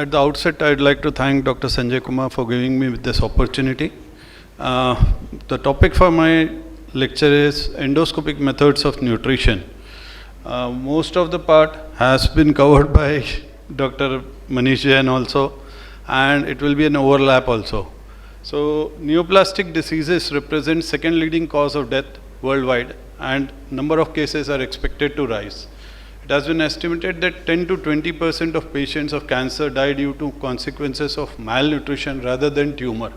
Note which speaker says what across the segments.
Speaker 1: At the outset, I'd like to thank Dr. Sanjay Kumar for giving me this opportunity. The topic for my lecture is endoscopic methods of nutrition. Most of the part has been covered by Dr. Manish Jain also, and it will be an overlap also. So, neoplastic diseases represent second leading cause of death worldwide, and number of cases are expected to rise. It has been estimated that 10 to 20% of patients of cancer die due to consequences of malnutrition rather than tumor.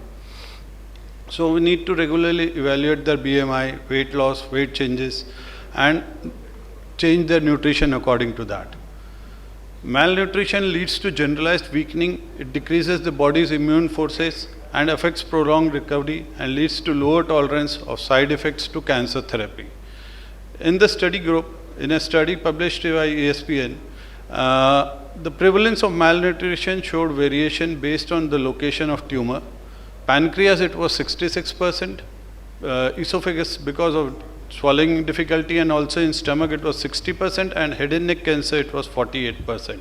Speaker 1: So we need to regularly evaluate their BMI, weight loss, weight changes, and change their nutrition according to that. Malnutrition leads to generalized weakening. It decreases the body's immune forces and affects prolonged recovery and leads to lower tolerance of side effects to cancer therapy. In the study group, in a study published by ESPN, the prevalence of malnutrition showed variation based on the location of tumor. Pancreas, it was 66%, esophagus because of swallowing difficulty, and also in stomach it was 60%, and head and neck cancer it was 48%.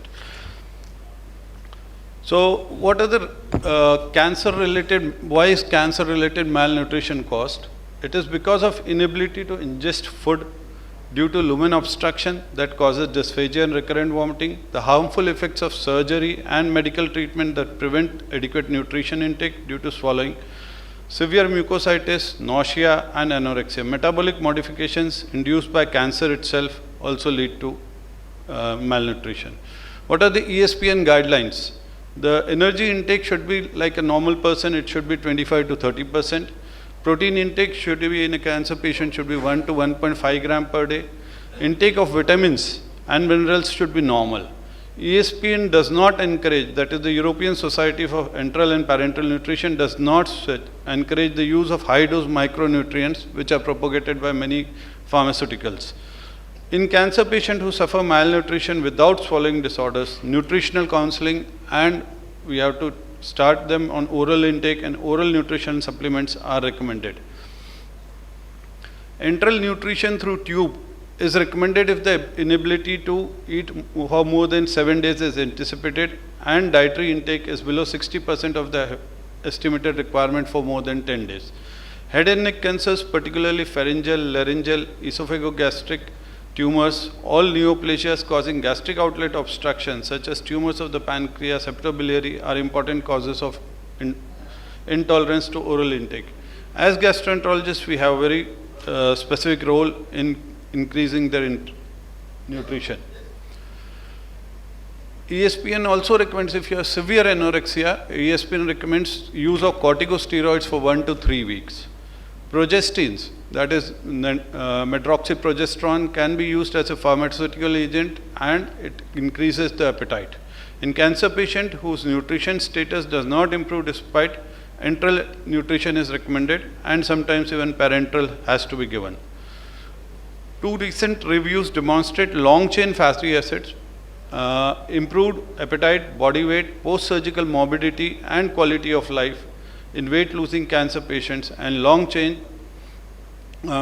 Speaker 1: So what are the why is cancer related malnutrition caused? It is because of inability to ingest food due to lumen obstruction that causes dysphagia and recurrent vomiting, the harmful effects of surgery and medical treatment that prevent adequate nutrition intake due to swallowing, severe mucositis, nausea and anorexia. Metabolic modifications induced by cancer itself also lead to malnutrition. What are the ESPN guidelines? The energy intake should be like a normal person, it should be 25 to 30%. Protein intake should be in a cancer patient should be 1 to 1.5 gram per day. Intake of vitamins and minerals should be normal. ESPN does not encourage, that is the European Society for Enteral and Parenteral Nutrition does not encourage the use of high dose micronutrients which are propagated by many pharmaceuticals. In cancer patients who suffer malnutrition without swallowing disorders, nutritional counseling, and we have to start them on oral intake, and oral nutrition supplements are recommended. Enteral nutrition through tube is recommended if the inability to eat for more than 7 days is anticipated and dietary intake is below 60% of the estimated requirement for more than 10 days. Head and neck cancers, particularly pharyngeal, laryngeal, esophagogastric tumors, all neoplasias causing gastric outlet obstruction such as tumors of the pancreas, hepatobiliary are important causes of intolerance to oral intake. As gastroenterologists, we have a very specific role in increasing their nutrition. ESPN also recommends, if you have severe anorexia, ESPN recommends use of corticosteroids for 1 to 3 weeks. Progestins, that is medroxyprogesterone, can be used as a pharmaceutical agent and it increases the appetite. In cancer patient whose nutrition status does not improve despite enteral nutrition is recommended, and sometimes even parenteral has to be given. 2 recent reviews demonstrate long chain fatty acids, improved appetite, body weight, post-surgical morbidity and quality of life in weight losing cancer patients, and long chain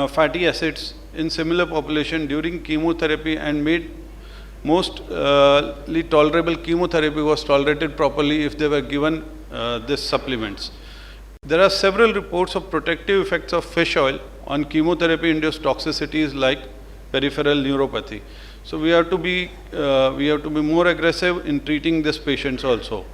Speaker 1: fatty acids in similar population during chemotherapy, and made mostly tolerable. Chemotherapy was tolerated properly if they were given these supplements. There are several reports of protective effects of fish oil on chemotherapy induced toxicities like peripheral neuropathy. So we have to be more aggressive in treating these patients also.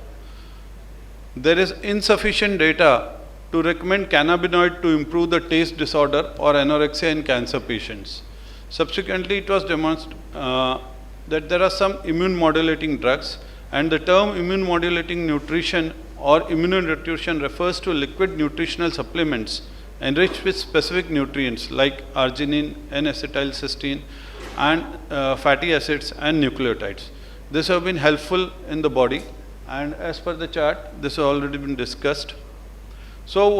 Speaker 1: There is insufficient data to recommend cannabinoid to improve the taste disorder or anorexia in cancer patients. Subsequently, it was demonstrated that there are some immune modulating drugs, and the term immune modulating nutrition or immunonutrition refers to liquid nutritional supplements enriched with specific nutrients like arginine, N-acetylcysteine, and fatty acids and nucleotides. This have been helpful in the body, and as per the chart, this has already been discussed. So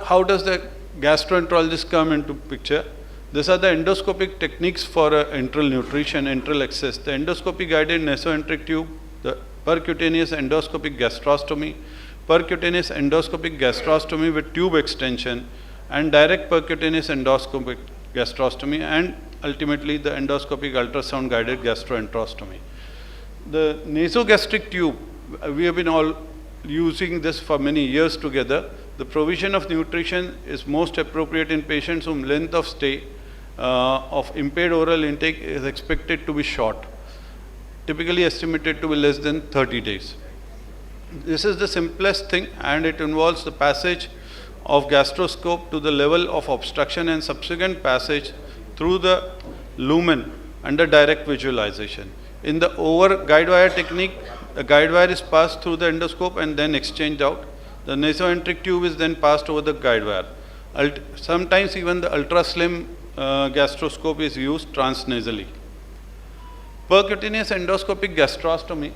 Speaker 1: how does the gastroenterologist come into picture? These are the endoscopic techniques for enteral nutrition, enteral access. The endoscopy guided nasoenteric tube, the percutaneous endoscopic gastrostomy, percutaneous endoscopic gastrostomy with tube extension, and direct percutaneous endoscopic gastrostomy, and ultimately the endoscopic ultrasound guided gastroenterostomy. The nasogastric tube, we have been all using this for many years together. The provision of nutrition is most appropriate in patients whom length of stay of impaired oral intake is expected to be short, typically estimated to be less than 30 days. This is the simplest thing, and it involves the passage of gastroscope to the level of obstruction and subsequent passage through the lumen under direct visualization. In the over guide wire technique, the guide wire is passed through the endoscope and then exchanged out. The nasoenteric tube is then passed over the guide wire. Sometimes even the ultra slim gastroscope is used transnasally. Percutaneous endoscopic gastrostomy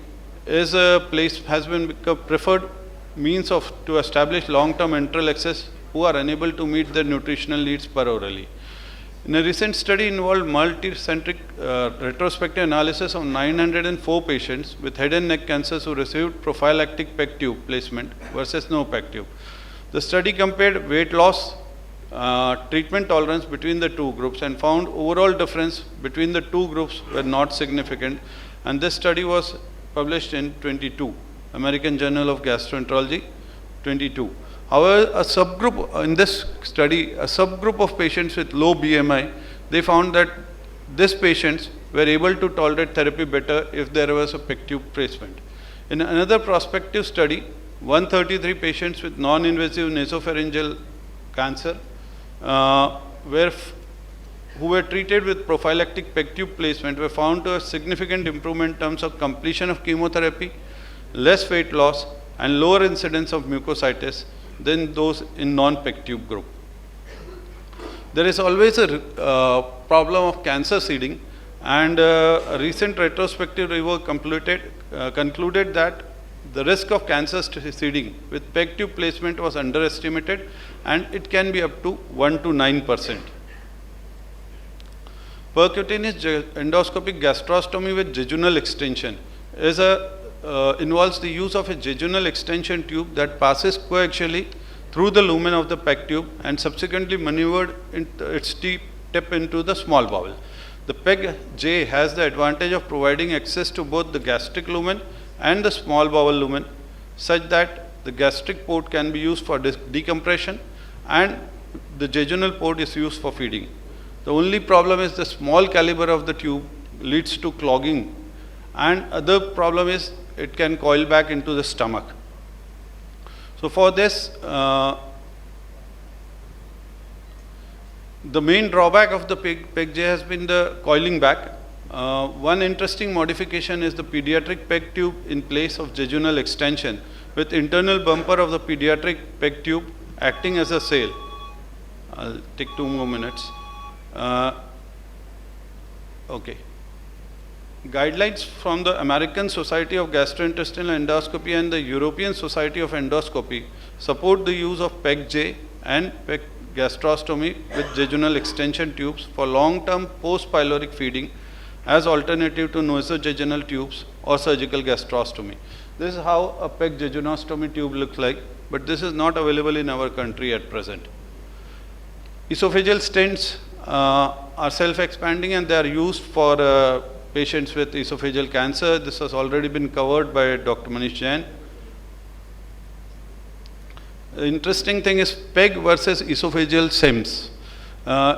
Speaker 1: is has been become preferred means to establish long-term enteral access who are unable to meet their nutritional needs perorally. In a recent study involved multi-centric retrospective analysis of 904 patients with head and neck cancers who received prophylactic PEG tube placement versus no PEG tube. The study compared weight loss, treatment tolerance between the two groups and found overall difference between the two groups were not significant, and this study was published in 22, American Journal of Gastroenterology, 22. However, a subgroup in this study, a subgroup of patients with low BMI, they found that these patients were able to tolerate therapy better if there was a PEG tube placement. In another prospective study, 133 patients with non-invasive nasopharyngeal cancer who were treated with prophylactic PEG tube placement were found to have significant improvement in terms of completion of chemotherapy, less weight loss, and lower incidence of mucositis than those in non-PEG tube group. There is always a problem of cancer seeding, and a recent retrospective review concluded that the risk of cancer seeding with PEG tube placement was underestimated, and it can be up to 1 to 9%. Percutaneous endoscopic gastrostomy with jejunal extension is involves the use of a jejunal extension tube that passes coaxially through the lumen of the PEG tube and subsequently maneuvered its tip into the small bowel. The PEG J has the advantage of providing access to both the gastric lumen and the small bowel lumen, such that the gastric port can be used for decompression and the jejunal port is used for feeding. The only problem is the small caliber of the tube leads to clogging, and other problem is it can coil back into the stomach. So for this, the main drawback of the PEG J has been the coiling back. One interesting modification is the pediatric PEG tube in place of jejunal extension with internal bumper of the pediatric PEG tube acting as a sail. I'll take 2 more minutes. Okay. Guidelines from the American Society of Gastrointestinal Endoscopy and the European Society of Endoscopy support the use of PEG J and PEG gastrostomy with jejunal extension tubes for long-term post-pyloric feeding as alternative to nasojejunal tubes or surgical gastrostomy. This is how a PEG jejunostomy tube looks like, but this is not available in our country at present. Esophageal stents are self-expanding and they are used for patients with esophageal cancer. This has already been covered by Dr. Manish Jain. The interesting thing is PEG versus esophageal SIMS.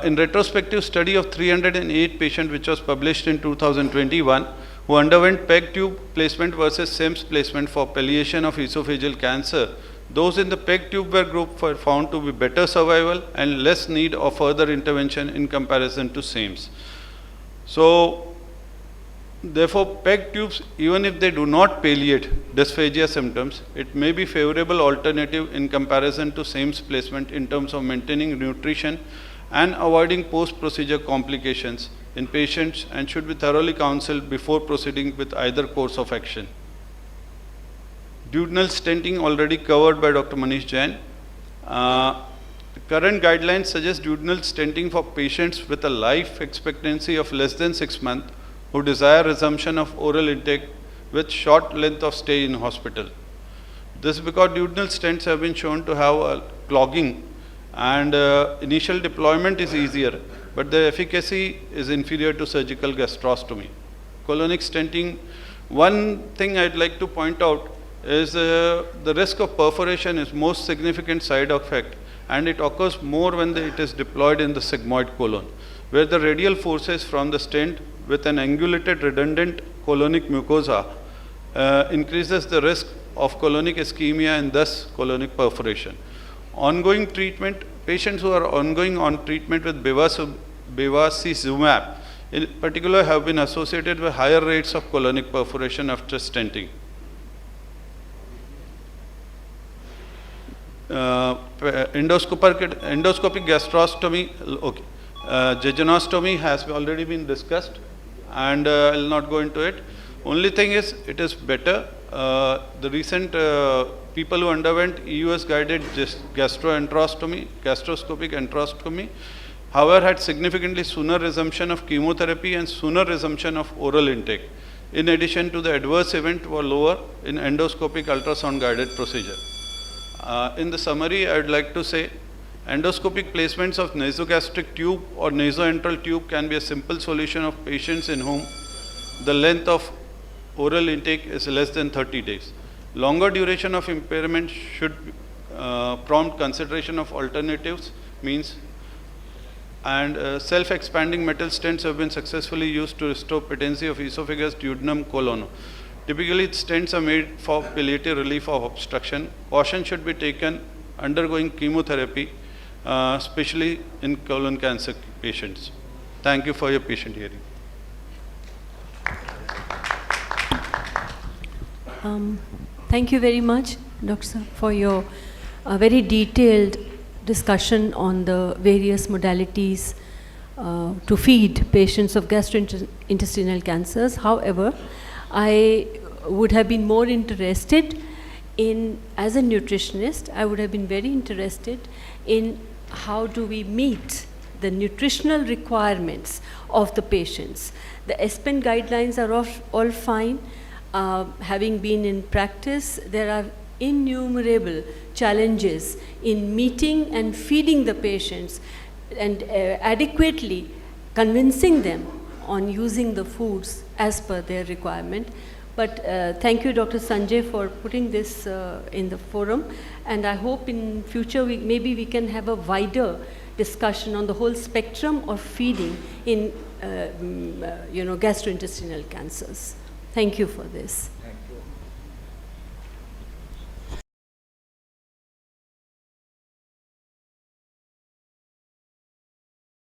Speaker 1: In retrospective study of 308 patients, which was published in 2021, who underwent PEG tube placement versus SIMS placement for palliation of esophageal cancer, those in the PEG tube group were found to be better survival and less need of further intervention in comparison to SIMS. So, therefore, PEG tubes, even if they do not palliate dysphagia symptoms, it may be favorable alternative in comparison to SIMS placement in terms of maintaining nutrition and avoiding post-procedure complications in patients, and should be thoroughly counseled before proceeding with either course of action. Duodenal stenting already covered by Dr. Manish Jain. The current guidelines suggest duodenal stenting for patients with a life expectancy of less than 6 months who desire resumption of oral intake with short length of stay in hospital. This is because duodenal stents have been shown to have a clogging, and initial deployment is easier, but the efficacy is inferior to surgical gastrostomy. Colonic stenting, one thing I'd like to point out is the risk of perforation is most significant side effect, and it occurs more when it is deployed in the sigmoid colon, where the radial forces from the stent with an angulated redundant colonic mucosa increases the risk of colonic ischemia and thus colonic perforation. Ongoing treatment, patients who are ongoing on treatment with bevacizumab in particular have been associated with higher rates of colonic perforation after stenting. Endoscopic gastrostomy, okay. Jejunostomy has already been discussed, and I will not go into it. Only thing is, it is better. The recent people who underwent EUS guided gastroenteroscopic enterostomy, however, had significantly sooner resumption of chemotherapy and sooner resumption of oral intake. In addition to the adverse event were lower in endoscopic ultrasound guided procedure. In the summary, I would like to say endoscopic placements of nasogastric tube or nasoantral tube can be a simple solution of patients in whom the length of oral intake is less than 30 days. Longer duration of impairment should prompt consideration of alternatives means, and self-expanding metal stents have been successfully used to restore patency of esophagus, duodenum, colon. Typically, stents are made for palliative relief of obstruction. Caution should be taken undergoing chemotherapy, especially in colon cancer patients. Thank you for your patient hearing.
Speaker 2: Thank you very much, Dr. Sir, for your very detailed discussion on the various modalities to feed patients of gastrointestinal cancers. However, I would have been more interested in, as a nutritionist, I would have been very interested in how do we meet the nutritional requirements of the patients. The ESPEN guidelines are all fine. Having been in practice, there are innumerable challenges in meeting and feeding the patients and adequately convincing them on using the foods as per their requirement. But thank you, Dr. Sanjay, for putting this in the forum, and I hope in future maybe we can have a wider discussion on the whole spectrum of feeding in gastrointestinal cancers. Thank you for this.